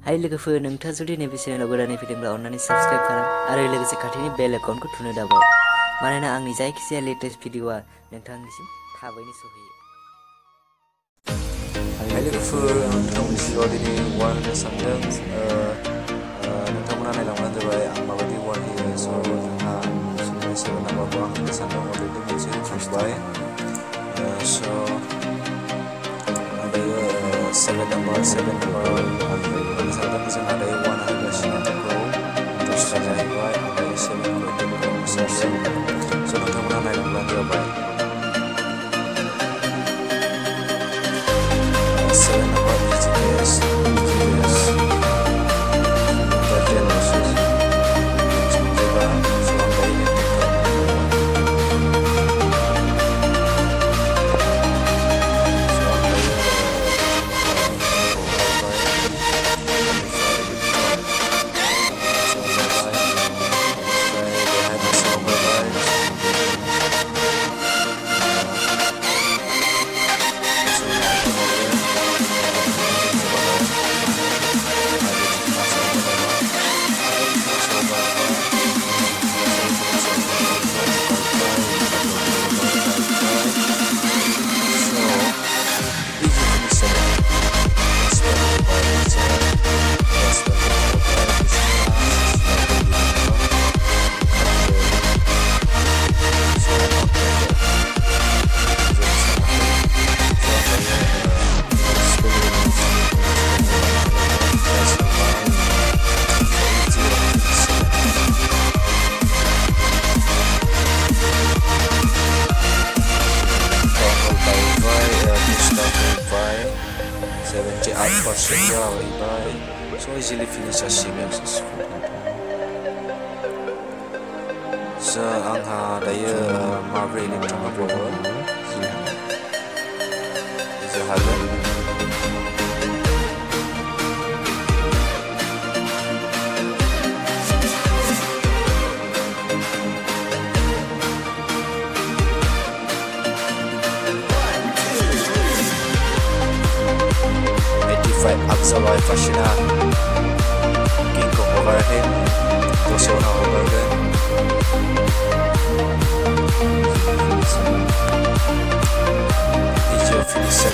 Hai लोगोफोर नोंथाङा जुदि नैबे चेनेलाव गोदानै फैदोंब्ला अन्नानै साबस्क्राइब खालाम आरो लोगोसे खाथिनि बेल आइकनखौ थुनो दाबाव मानोना आंनि जायखिजाया लेटेस्ट भिडिअआ नोंथांनिसिम थाबैनो सहैयो। Hai लोगोफोर आं नोंथांमोननि सिगाङाव दिनै वार होनो सानदों नोंथांमोना नायलांबानो जाबाय आं माबायदि वार होयो स' जोंहा 7 नाम्बारखौ आं होनो सानदों अलरेडि मोनसे होखांबाय स' आं दायो 7 नाम्बाराव आं होनो सानदों जोंहा दायो 1 होगासिनो आंखौ दस्रा जाहैबाय आं दायो 7खौ एटेक खालामनो सानदों स' नोंथांमोना नायलांबानो जाबाय 7 number EGS Guardian versus Jeva selama ini so easily finish achieving successful. So angha dayo mabre ini tama bawa. Is it hard? 85 Absolute Fashion King Kong overhead Toshona overhead Ijo finish 7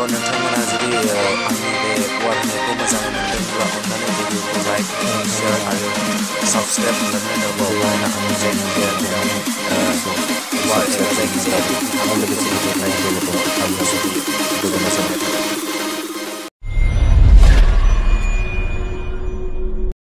नोंथांमोना जुदि आंनि बे वार होनायखौ मोजां मोनदोंब्ला अन्नानै भिडिअखौ like share आरो साबस्क्राइब खालामनो दाबाव आंनि जायखिजाया वार जायखिजाया